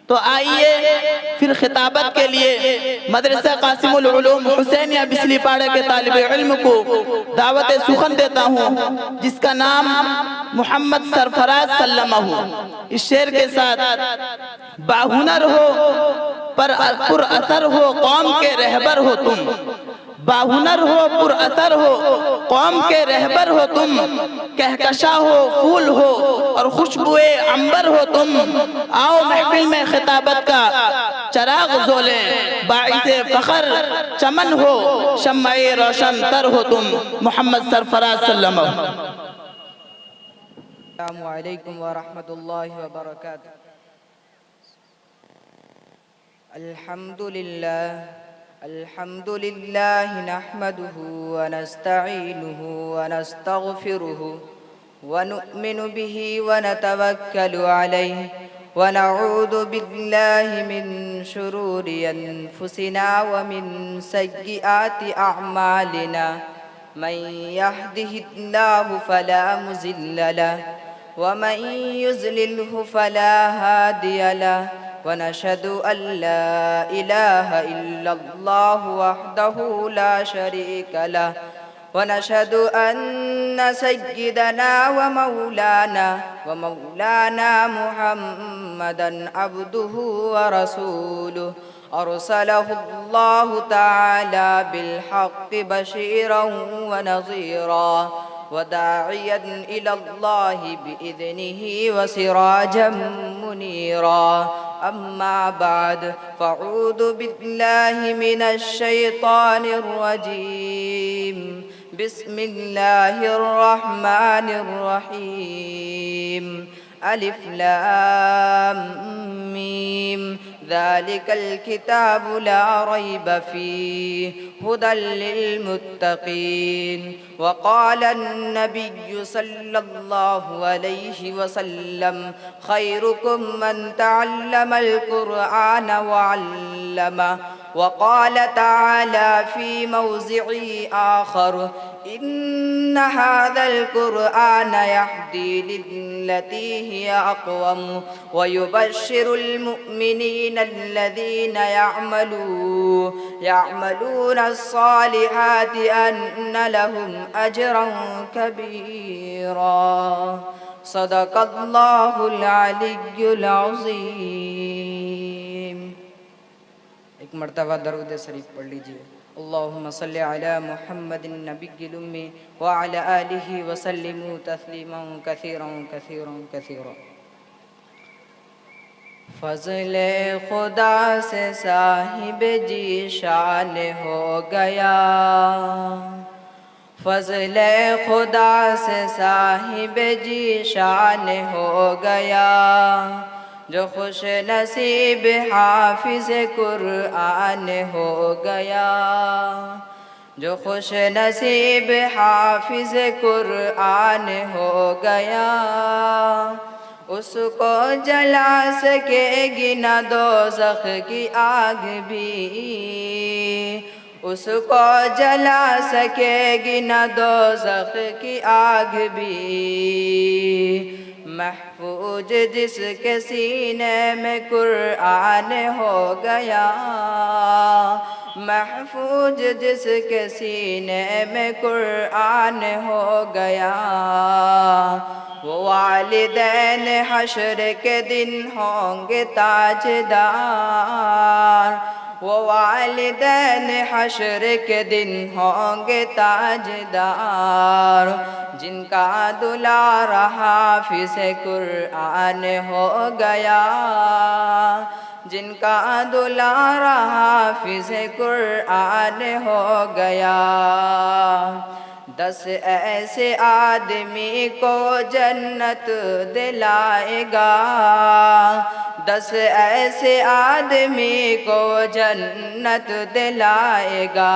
تو آئیے پھر خطابت کے لیے مدرسہ قاسم العلوم حسینیہ بسلی پاڑے کے طالب علم کو دعوت سخن دیتا ہوں، جس کا نام محمد سرفراز سلمہ ہو۔ اس شعر کے ساتھ: باہنر ہو پر اثر ہو قوم کے رہبر ہو تم، باہنر ہو پر اثر ہو قوم کے رہبر ہو تم، کہکشاں ہو پھول ہو اور خوشبوئے عنبر ہو تم، آؤ محفل میں خطابت کا چراغ زولیں، باعث فخر چمن ہو شمع روشن تر ہو تم، محمد سرفراز سلمہ۔ السلام علیکم ورحمۃ اللہ وبرکاتہ۔ الحمد للہ نحمده ونستعینه ونستغفره ونؤمن به ونتوکل علیہ ونعوذ باللہ من شرور انفسنا ومن سیئات اعمالنا، من يهده الله فلا مضل له ومن يضلله فلا هادي له، ونشهد أن لا إله إلا الله وحده لا شريك له، ونشهد أن سيدنا ومولانا محمدا عبده ورسوله، أرسله الله تعالى بالحق بشيرا ونظيرا وداعيا إلى الله بإذنه وسراجا منيرا، أما بعد فأعوذ بالله من الشيطان الرجيم، بسم الله الرحمن الرحيم، ألف لام ميم، ذلك الكتاب لا ريب فيه هدى للمتقين، وقال النبي صلى الله عليه وسلم خيركم من تعلم القرآن وعلمه، وقال تعالى في موضع آخر إن هذا القرآن يهدي للتي هي أقوم، ويبشر المؤمنين الذين يعملون الصالحات أن لهم أجرا كبيرا، صدق الله العلي العظيم۔ ایک مرتبہ درود شریف پڑھ لیجئے۔ اللہم صلی علی محمد النبی الأمی وعلی آلہ وسلموا تسلیما کثیرا کثیرا کثیرا۔ فضل خدا سے صاحب جی شان ہو گیا، فضل خدا سے صاحب جی شان ہو گیا، جو خوش نصیب حافظ قرآن ہو گیا، جو خوش نصیب حافظ قرآن ہو گیا، اس کو جلا سکے گی نہ دوزخ کی آگ بھی، اس کو جلا سکے گی نہ دوزخ کی آگ بھی، محفوظ جس کے سینے میں قرآن ہو گیا، محفوظ جس کے سینے میں قرآن ہو گیا، وہ والدین حشر کے دن ہوں گے تاجدار، وہ والدین حشر کے دن ہوں گے تاجدار، جن کا دلارا حافظ قرآن ہو گیا، جن کا دلارا حافظ قرآن ہو گیا۔ 10 ایسے آدمی کو جنت دلائے گا، 10 ایسے آدمی کو جنت دلائے گا،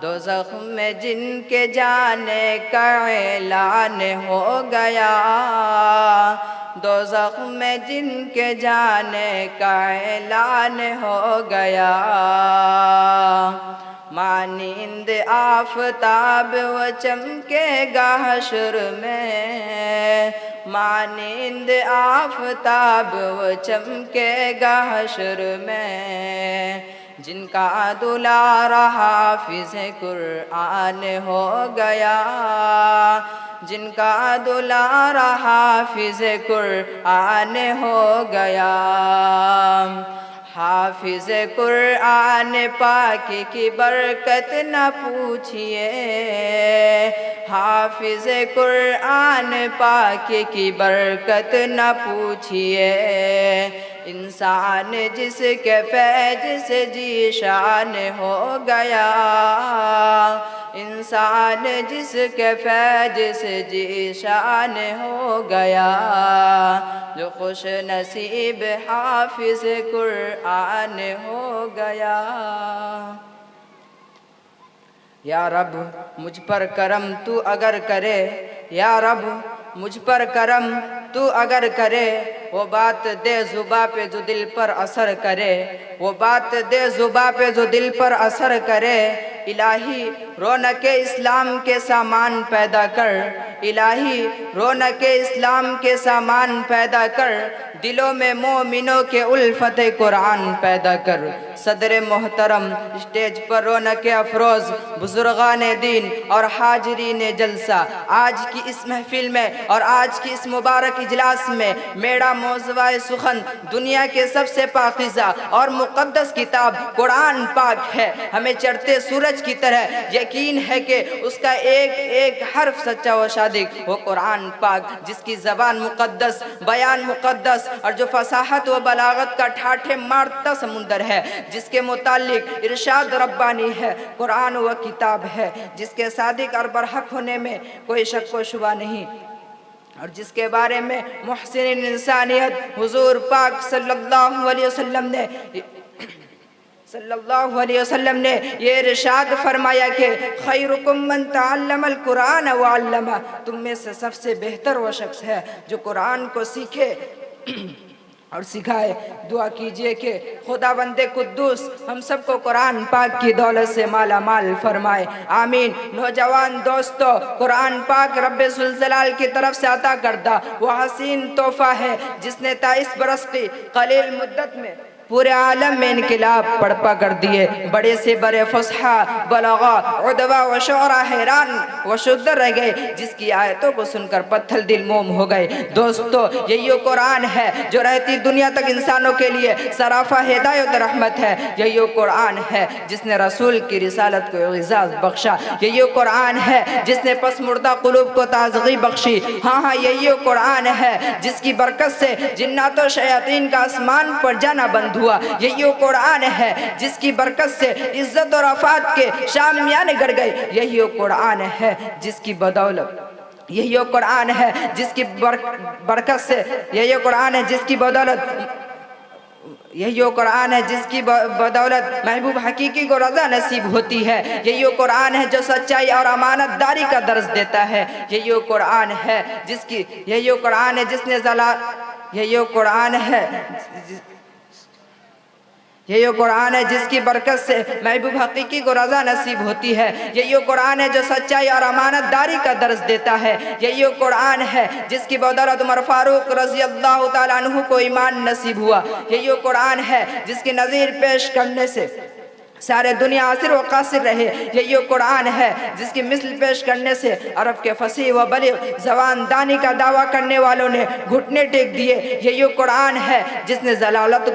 دوزخ میں جن کے جانے کا اعلان ہو گیا، دوزخ میں جن کے جانے کا اعلان ہو گیا، مانند آفتاب وہ چمکے گا حشر میں، مانند آفتاب وہ چمکے گا حشر میں، جن کا دلارا حافظ قرآن ہو گیا، جن کا دلارا حافظ قرآن ہو گیا۔ حافظ قرآن پاک کی برکت نہ پوچھئے، حافظ قرآن پاک کی برکت نہ پوچھئے، انسان جس کے فیض سے ذیشان ہو گیا، انسان جس کے فیض سے ذیشان ہو گیا، جو خوش نصیب حافظ قرآن ہو گیا۔ یا رب مجھ پر کرم تو اگر کرے، یا رب مجھ پر کرم تو اگر کرے، وہ بات دے زباں پہ جو دل پر اثر کرے، وہ بات دے زباں پہ جو دل پر اثر کرے، الہی رونق اسلام کے سامان پیدا کر، الہی رونق اسلام کے سامان پیدا کر، دلوں میں مومنوں کے الفت قرآن پیدا کر۔ صدر محترم، اسٹیج پر رونق افروز بزرگان دین اور حاضرین جلسہ، آج کی اس محفل میں اور آج کی اس مبارک اجلاس میں میرا موضوع سخن دنیا کے سب سے پاکیزہ اور مقدس کتاب قرآن پاک ہے۔ ہمیں چڑھتے سورج کی طرح یقین ہے کہ اس کا ایک ایک حرف سچا و صادق، وہ قرآن پاک جس کی زبان مقدس، بیان مقدس اور جو فصاحت و بلاغت کا ٹھاٹھے مارتا سمندر ہے، جس کے متعلق ارشاد ربانی ہے، قرآن وہ کتاب ہے جس کے صادق اور برحق ہونے میں کوئی شک و شبہ نہیں، اور جس کے بارے میں محسن انسانیت حضور پاک صلی اللہ علیہ وسلم نے یہ ارشاد فرمایا کہ خیرکم من تعلم القرآن وعلمہ، تم میں سے سب سے بہتر وہ شخص ہے جو قرآن کو سیکھے اور سکھائے۔ دعا کیجئے کہ خدا بند قدوس ہم سب کو قرآن پاک کی دولت سے مالا مال فرمائے، آمین۔ نوجوان دوستو، قرآن پاک رب ذوالجلال کی طرف سے عطا کردہ وہ حسین تحفہ ہے جس نے 23 برس کی قلیل مدت میں پورے عالم میں انقلاب پڑپا کر دیے۔ بڑے سے بڑے فصحا، بلغا، عدوا و شعرا حیران و شدر رہ گئے، جس کی آیتوں کو سن کر پتھر دل موم ہو گئے۔ دوستو، یہی قرآن ہے جو رہتی دنیا تک انسانوں کے لیے سراپا ہدایت رحمت ہے۔ یہی قرآن ہے جس نے رسول کی رسالت کو اعزاز بخشا۔ یہی قرآن ہے جس نے پس مردہ قلوب کو تازگی بخشی۔ ہاں یہی قرآن ہے جس کی برکت سے جنات و شیاطین کا آسمان پر جانا بند ہوا۔ یہی قرآن ہے جس کی برکت سے عزت اور رفعت کے شامیانے گڑ گئے۔ یہی قرآن ہے جس کی بدولت، یہی قرآن ہے جس کی برکت سے، یہی قرآن ہے جس کی بدولت، یہی قرآن ہے جس کی بدولت محبوب حقیقی کو رضا نصیب ہوتی ہے۔ یہی قرآن ہے جو سچائی اور امانت داری کا درس دیتا ہے۔ یہی قرآن ہے جس کی، یہی قرآن ہے جس نے یہی قرآن ہے، یہی قرآن ہے جس کی برکت سے محبوب حقیقی کو رضا نصیب ہوتی ہے۔ یہی قرآن ہے جو سچائی اور امانت داری کا درس دیتا ہے۔ یہی قرآن ہے جس کی بدولت عمر فاروق رضی اللہ تعالیٰ عنہ کو ایمان نصیب ہوا۔ یہی قرآن ہے جس کی نظیر پیش کرنے سے سارے دنیا عاصر و قاصر رہے۔ یہی قرآن ہے جس کی مثل پیش کرنے سے عرب کے فصیح و بلیغ زبان دانی کا دعویٰ کرنے والوں نے گھٹنے ٹیک دیے۔ یہی قرآن ہے جس نے ضلالت و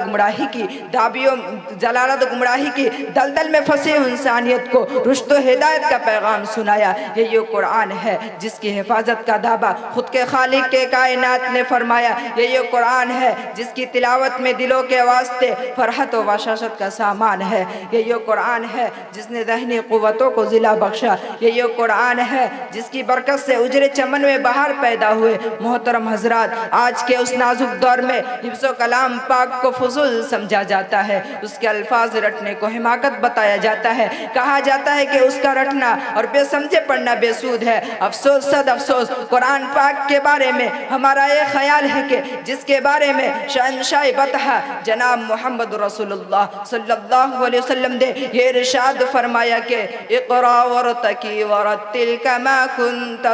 گمراہی کی دلدل میں پھنسی انسانیت کو رشد و ہدایت کا پیغام سنایا۔ یہی قرآن ہے جس کی حفاظت کا دعویٰ خود کے خالق کے کائنات نے فرمایا۔ یہی قرآن ہے جس کی تلاوت میں دلوں کے واسطے فرحت و بشاشت کا سامان ہے۔ یہی قرآن ہے جس نے ذہنی قوتوں کو ضلع بخشا۔ یہی قرآن ہے جس کی برکت سے اجرے چمن میں بہار پیدا ہوئے۔ محترم حضرات، آج کے اس نازک دور میں حفظ و کلام پاک کو فضول سمجھا جاتا ہے، اس کے الفاظ رٹنے کو حماقت بتایا جاتا ہے، کہا جاتا ہے کہ اس کا رٹنا اور بے سمجھے پڑھنا بے سود ہے۔ افسوس صد افسوس، قرآن پاک کے بارے میں ہمارا یہ خیال ہے کہ جس کے بارے میں شہنشاہ بطحہ جناب محمد رسول اللہ صلی اللہ علیہ وسلم دیں۔ یہ ارشاد فرمایا کہ اقرا ورتقی ورتل کما کنت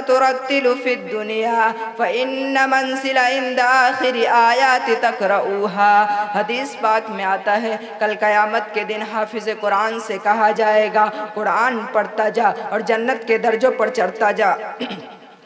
ترتل فی الدنیا فإن منزل عند آخر آیات تقرؤوها۔ حدیث پاک میں آتا ہے کل قیامت کے دن حافظ قرآن سے کہا جائے گا قرآن پڑھتا جا اور جنت کے درجوں پر چڑھتا جا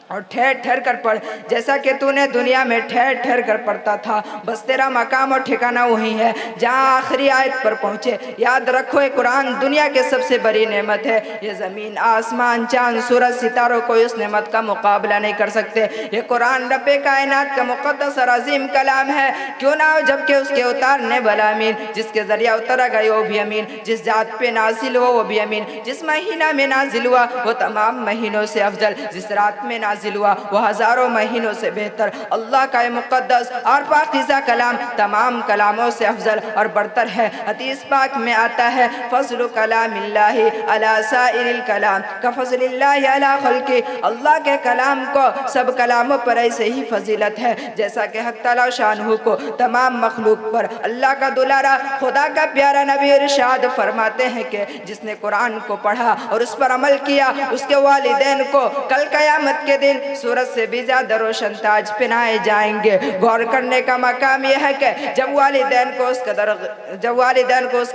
اور ٹھہر ٹھہر کر پڑھ، جیسا کہ تو نے دنیا میں ٹھہر ٹھہر کر پڑھتا تھا، بس تیرا مقام اور ٹھکانہ وہی ہے جہاں آخری آیت پر پہنچے۔ یاد رکھو یہ قرآن دنیا کے سب سے بڑی نعمت ہے، یہ زمین آسمان چاند سورج ستاروں کو اس نعمت کا مقابلہ نہیں کر سکتے۔ یہ قرآن رب کائنات کا مقدس اور عظیم کلام ہے، کیوں نہ ہو جبکہ اس کے اتارنے والا امین، جس کے ذریعہ اترا گیا وہ بھی امین، جس ذات پہ نازل ہو وہ بھی امین، جس مہینہ میں نازل ہوا وہ تمام مہینوں سے افضل، جس رات میں نازل ہوا وہ ہزاروں مہینوں سے بہتر۔ اللہ کا مقدس اور پاکیزہ کلام تمام کلاموں سے افضل اور برتر ہے۔ حدیث پاک میں آتا ہے فضل کلام اللہ علی سائر الکلام کفضل اللہ علی خلقہ، اللہ کے کلام کو سب کلاموں پر ایسے ہی فضیلت ہے جیسا کہ حق تعالیٰ شانہ کو تمام مخلوق پر۔ اللہ کا دلارا خدا کا پیارا نبی ارشاد فرماتے ہیں کہ جس نے قرآن کو پڑھا اور اس پر عمل کیا اس کے والدین کو کل قیامت کے دن سورج سے بھی زیادہ روشن تاج پہنائے جائیں گے۔ غور کرنے کا مقام یہ ہے کہ جب والدین کو اس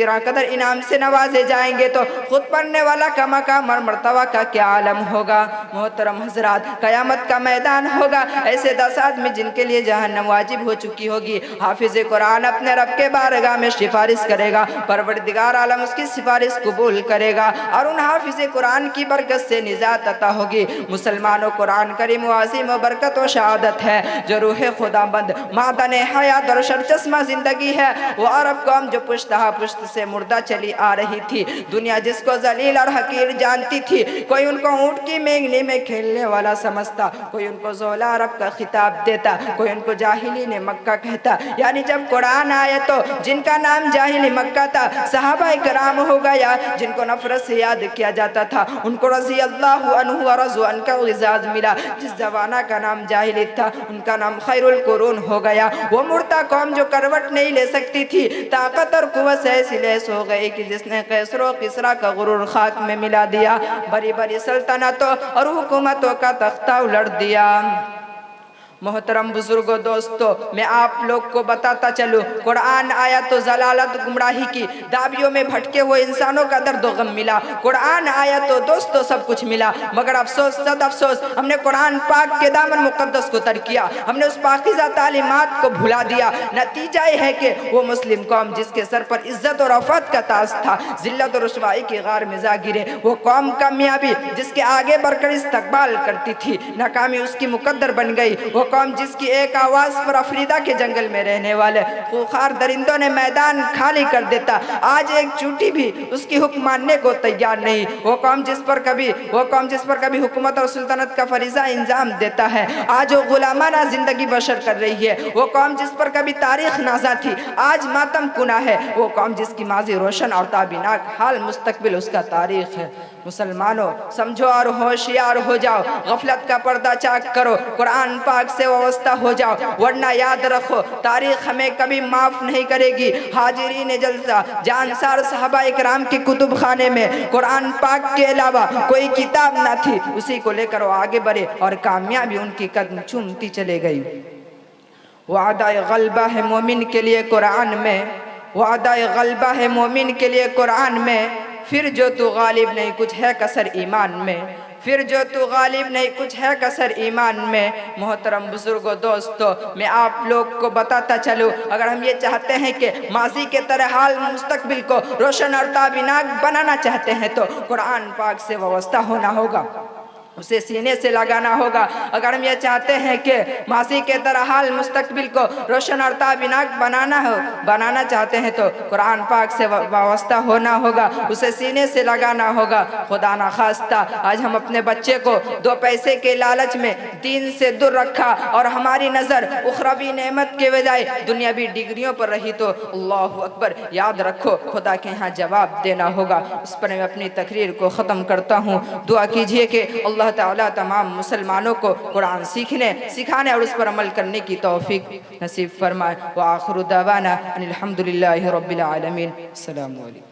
قدر انعام سے نوازے جائیں گے تو خود پڑھنے والا کا مقام اور مرتبہ کا کیا عالم ہوگا۔ محترم حضرات، قیامت کا میدان ہوگا، ایسے 10 آدمی جن کے لیے جہنم واجب ہو چکی ہوگی، حافظ قرآن اپنے رب کے بارگاہ میں سفارش کرے گا، پروردگار عالم اس کی سفارش قبول کرے گا اور ان حافظ قرآن کی برکت سے نجات عطا ہوگی۔ مسلمانوں، قرآن کریم و عظیم و برکت و شہادت ہے جو روح خدا بند معدن حیات اور سرچشمہ زندگی ہے۔ وہ عرب قوم جو پشت سے مردہ چلی آ رہی تھی، دنیا جس کو ذلیل اور حقیر جانتی تھی، کوئی ان کو اونٹ کی مینگنی میں کھیلنے والا سمجھتا، کوئی ان کو زولا عرب کا خطاب دیتا، کوئی ان کو جاہلین مکہ کہتا۔ یعنی جب قرآن آیا تو جن کا نام جاہل مکہ تھا صحابہ کرام ہو گیا، جن کو نفرت سے یاد کیا جاتا تھا ان کو رضی اللہ عنہ ورضوا عنہ کا اعزاز ملا۔ جس زمانہ کا نام جاہلیت تھا ان کا نام خیر القرون ہو گیا۔ وہ مردہ قوم جو کروٹ نہیں لے سکتی تھی، طاقت اور قوت سے ایسی لیس ہو گئی کہ جس نے قیصر و کسریٰ کا غرور خاک میں ملا دیا، بڑی بڑی سلطنتوں اور حکومتوں کا تختہ الٹ دیا۔ محترم بزرگوں، دوستو، میں آپ لوگ کو بتاتا چلوں، قرآن آیا تو ضلالت گمراہی کی دابیوں میں بھٹکے ہوئے انسانوں کا درد و غم ملا۔ قرآن آیا تو دوستو سب کچھ ملا، مگر افسوس صد افسوس ہم نے قرآن پاک کے دامن مقدس کو ترک کیا، ہم نے اس پاکیزہ تعلیمات کو بھلا دیا۔ نتیجہ یہ ہے کہ وہ مسلم قوم جس کے سر پر عزت اور عفت کا تاج تھا، ذلت اور رسوائی کی غار میں جا گرے۔ وہ قوم کامیابی جس کے آگے بڑھ کر استقبال کرتی تھی، ناکامی اس کی مقدر بن گئی۔ وہ قوم جس کی ایک آواز پر افریدہ کے جنگل میں رہنے والے خوخار درندوں نے میدان خالی کر دیتا، آج ایک چونٹی بھی اس کی حکم ماننے کو تیار نہیں۔ وہ قوم جس پر کبھی حکومت اور سلطنت کا فریضہ انجام دیتا ہے، آج وہ غلامانہ زندگی بسر کر رہی ہے۔ وہ قوم جس پر کبھی تاریخ نازا تھی، آج ماتم کنہ ہے۔ وہ قوم جس کی ماضی روشن اور تابناک حال مستقبل اس کا تاریخ ہے۔ مسلمانوں، سمجھو اور ہوشیار ہو جاؤ، غفلت کا پردہ چاک کرو، قرآن پاک سے وابستہ ہو جاؤ، ورنہ یاد رکھو تاریخ ہمیں کبھی معاف نہیں کرے گی۔ حاضرین جلسہ جانسار صحابہ اکرام کی کتب خانے میں قرآن پاک کے علاوہ کوئی کتاب نہ تھی، اسی کو لے کر وہ آگے بڑھے اور کامیابی ان کی قدم چومتی چلے گئی۔ وعدہ غلبہ ہے مومن کے لیے قرآن میں، وعدہ غلبہ ہے مومن کے لیے قرآن میں، پھر جو تو غالب نہیں کچھ ہے کسر ایمان میں، پھر جو تو غالب نہیں کچھ ہے کسر ایمان میں۔ محترم بزرگوں، دوستو، میں آپ لوگ کو بتاتا چلوں، اگر ہم یہ چاہتے ہیں کہ ماضی کے طرح حال مستقبل کو روشن اور تابناک بنانا چاہتے ہیں تو قرآن پاک سے وابستہ ہونا ہوگا، اسے سینے سے لگانا ہوگا۔ اگر ہم یہ چاہتے ہیں کہ ماضی کے طرح حال مستقبل کو روشن اور تابناک بنانا چاہتے ہیں تو قرآن پاک سے وابستہ ہونا ہوگا، اسے سینے سے لگانا ہوگا۔ خدا نخواستہ آج ہم اپنے بچے کو 2 پیسے کے لالچ میں دین سے دور رکھا اور ہماری نظر اخروی نعمت کے بجائے دنیاوی ڈگریوں پر رہی تو اللہ اکبر، یاد رکھو خدا کے ہاں جواب دینا ہوگا۔ اس پر میں اپنی تقریر کو ختم کرتا ہوں۔ دعا کیجئے کہ اللہ اللہ تعالیٰ تمام مسلمانوں کو قرآن سیکھنے سکھانے اور اس پر عمل کرنے کی توفیق نصیب فرمائے۔ وآخر دعوانا ان الحمدللہ رب العالمین۔ السلام علیکم۔